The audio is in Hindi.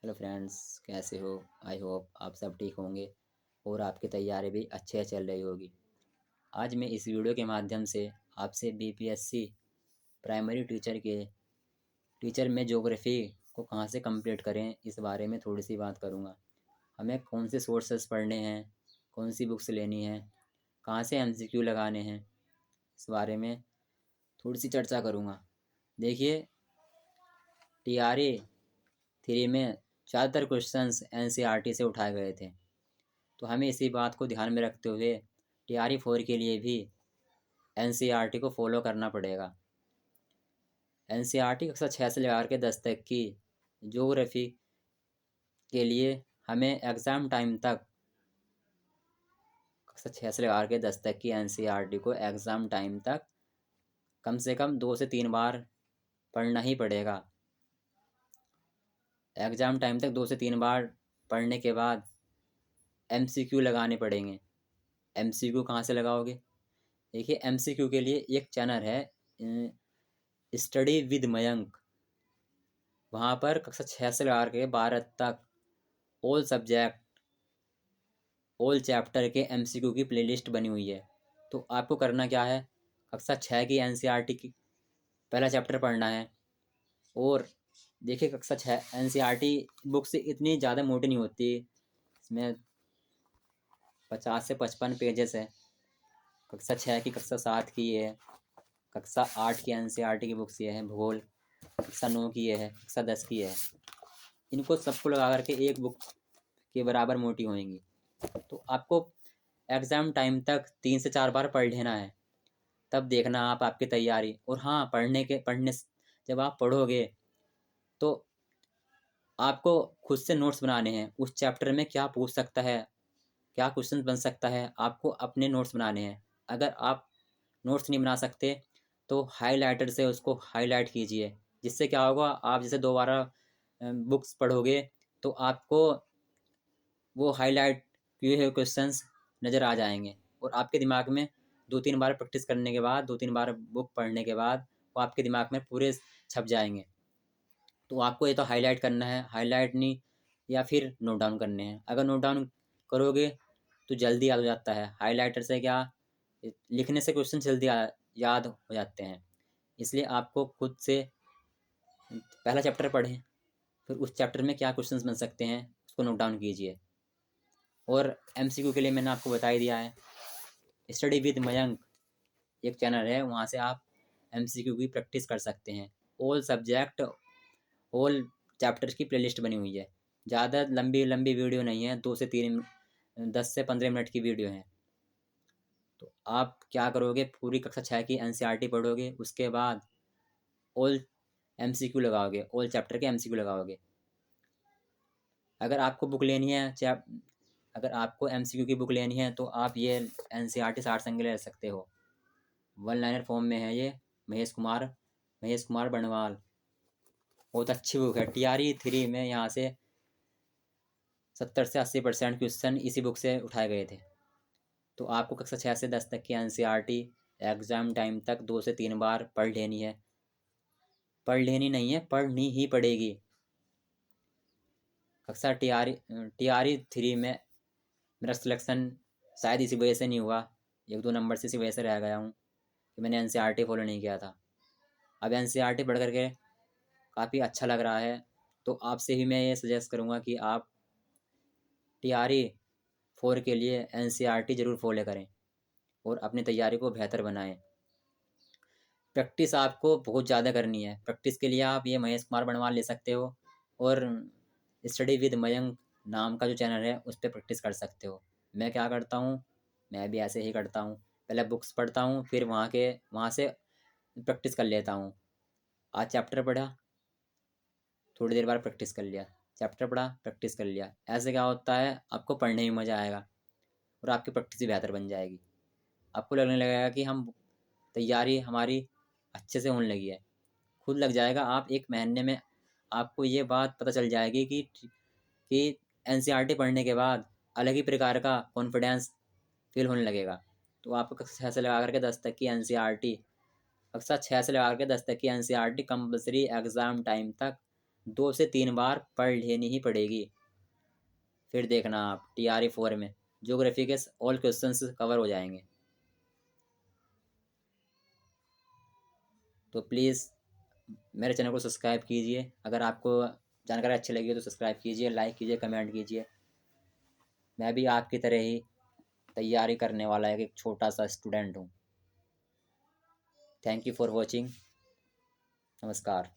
हेलो फ्रेंड्स, कैसे हो? आई होप आप सब ठीक होंगे और आपकी तैयारी भी अच्छे चल रही होगी। आज मैं इस वीडियो के माध्यम से आपसे बीपीएससी प्राइमरी टीचर में ज्योग्राफी को कहाँ से कंप्लीट करें, इस बारे में थोड़ी सी बात करूँगा। हमें कौन से सोर्सेस पढ़ने हैं, कौन सी बुक्स लेनी है, कहाँ से एमसीक्यू लगाने हैं, इस बारे में थोड़ी सी चर्चा करूँगा। देखिए, टीआरई 3 में ज़्यादातर क्वेश्चंस एनसीईआरटी से उठाए गए थे, तो हमें इसी बात को ध्यान में रखते हुए टीआरई 4 के लिए भी एनसीईआरटी को फॉलो करना पड़ेगा। एनसीईआरटी कक्षा 6 से लेकर के 10 तक की ज्योग्राफी के लिए हमें एग्ज़ाम टाइम तक कक्षा 6 से लेकर के 10 तक की एनसीईआरटी को एग्ज़ाम टाइम तक कम से कम 2 से 3 बार पढ़ना ही पड़ेगा। एग्ज़ाम टाइम तक 2 से 3 बार पढ़ने के बाद एमसीक्यू लगाने पड़ेंगे। एमसीक्यू कहाँ से लगाओगे? देखिए, एमसीक्यू के लिए एक चैनल है, स्टडी विद मयंक। वहाँ पर कक्षा 6 से लेकर के 12 तक ऑल सब्जेक्ट, ऑल चैप्टर के एमसीक्यू की प्लेलिस्ट बनी हुई है। तो आपको करना क्या है, कक्षा 6 की एनसीईआरटी की पहला चैप्टर पढ़ना है। और देखिए, कक्षा 6 एनसीईआरटी बुक से इतनी ज़्यादा मोटी नहीं होती, इसमें 50 से 55 पेजेस है। कक्षा 6 की, कक्षा 7 की ये है, कक्षा 8 की एनसीईआरटी की बुक्स ये है, भूगोल कक्षा 9 की ये है, कक्षा 10 की है। इनको सबको लगा करके एक बुक के बराबर मोटी होएंगी। तो आपको एग्ज़ाम टाइम तक 3 से 4 बार पढ़ लेना है, तब देखना आप आपकी तैयारी। और हाँ, पढ़ने जब आप पढ़ोगे तो आपको खुद से नोट्स बनाने हैं। उस चैप्टर में क्या पूछ सकता है, क्या क्वेश्चन बन सकता है, आपको अपने नोट्स बनाने हैं। अगर आप नोट्स नहीं बना सकते तो हाइलाइटर से उसको हाईलाइट कीजिए, जिससे क्या होगा, आप जैसे दोबारा बुक्स पढ़ोगे तो आपको वो हाईलाइट किए हुए क्वेश्चंस नज़र आ जाएंगे। और आपके दिमाग में 2-3 बार प्रैक्टिस करने के बाद, 2-3 बार बुक पढ़ने के बाद वो आपके दिमाग में पूरे छप जाएंगे। तो आपको ये तो हाईलाइट करना है, हाईलाइट नहीं या फिर नोट डाउन करने हैं। अगर नोट डाउन करोगे तो जल्दी याद हो जाता है। हाईलाइटर से क्या, लिखने से क्वेश्चन जल्दी याद हो जाते हैं। इसलिए आपको खुद से पहला चैप्टर पढ़ें, फिर उस चैप्टर में क्या क्वेश्चंस बन सकते हैं उसको नोट डाउन कीजिए। और एमसीक्यू के लिए मैंने आपको बता ही दिया है, स्टडी विद मयंक एक चैनल है, वहाँ से आप एमसीक्यू की प्रैक्टिस कर सकते हैं। ऑल सब्जेक्ट, ऑल चैप्टर्स की प्लेलिस्ट बनी हुई है। ज़्यादा लंबी लंबी वीडियो नहीं है, 2 से 3, 10 से 15 मिनट की वीडियो है। तो आप क्या करोगे, पूरी कक्षा 6 की एनसीईआरटी पढ़ोगे, उसके बाद ऑल एमसीक्यू लगाओगे, ऑल चैप्टर के एमसीक्यू लगाओगे। अगर आपको बुक लेनी है, अगर आपको एमसीक्यू की बुक लेनी है तो आप ये एनसीईआरटी 60 संग ले सकते हो। 1 लाइनर फॉर्म में है ये। महेश कुमार बर्णवाल, बहुत अच्छी बुक है। टीआरई 3 में यहाँ से 70 से 80% क्वेश्चन इसी बुक से उठाए गए थे। तो आपको कक्षा 6 से 10 तक की एनसीईआरटी एग्ज़ाम टाइम तक 2 से 3 बार पढ़ लेनी है। पढ़ लेनी नहीं है, पढ़नी ही पड़ेगी। कक्षा टीआरई 3 में मेरा सिलेक्शन शायद इसी वजह से नहीं हुआ, 1-2 नंबर से इसी वजह से रह गया हूँ कि मैंने एनसीईआरटी फॉलो नहीं किया था। अब एनसीईआरटी पढ़ करके काफ़ी अच्छा लग रहा है, तो आपसे भी मैं ये सजेस्ट करूँगा कि आप टीआरई 4 के लिए एनसीईआरटी ज़रूर फॉलो करें और अपनी तैयारी को बेहतर बनाएं। प्रैक्टिस आपको बहुत ज़्यादा करनी है। प्रैक्टिस के लिए आप ये महेश कुमार बर्णवाल ले सकते हो, और स्टडी विद मयंक नाम का जो चैनल है उस पर प्रैक्टिस कर सकते हो। मैं क्या करता हूँ, मैं भी ऐसे ही करता हूँ, पहले बुक्स पढ़ता हूँ, फिर वहाँ से प्रैक्टिस कर लेता हूँ। आज चैप्टर पढ़ा, थोड़ी देर बाद प्रैक्टिस कर लिया, चैप्टर पढ़ा, प्रैक्टिस कर लिया। ऐसे क्या होता है, आपको पढ़ने में मज़ा आएगा और आपकी प्रैक्टिस भी बेहतर बन जाएगी। आपको लगने लगेगा कि हम तैयारी हमारी अच्छे से होने लगी है। खुद लग जाएगा, आप 1 महीने में आपको ये बात पता चल जाएगी कि एनसीईआरटी पढ़ने के बाद अलग ही प्रकार का कॉन्फिडेंस फील होने लगेगा। तो आपको कक्षा 6 से लगा करके 10 तक की एनसीईआरटी, कक्षा 6 से लगा करके 10 तक की एनसीईआरटी कंपलसरी एग्ज़ाम टाइम तक 2 से 3 बार पढ़ लेनी ही पड़ेगी। फिर देखना आप TRE 4 में ज्योग्राफी के ऑल क्वेश्चंस कवर हो जाएंगे। तो प्लीज़ मेरे चैनल को सब्सक्राइब कीजिए। अगर आपको जानकारी अच्छी लगी हो तो सब्सक्राइब कीजिए, लाइक कीजिए, कमेंट कीजिए। मैं भी आपकी तरह ही तैयारी करने वाला एक छोटा सा स्टूडेंट हूँ। Thank you for watching. नमस्कार।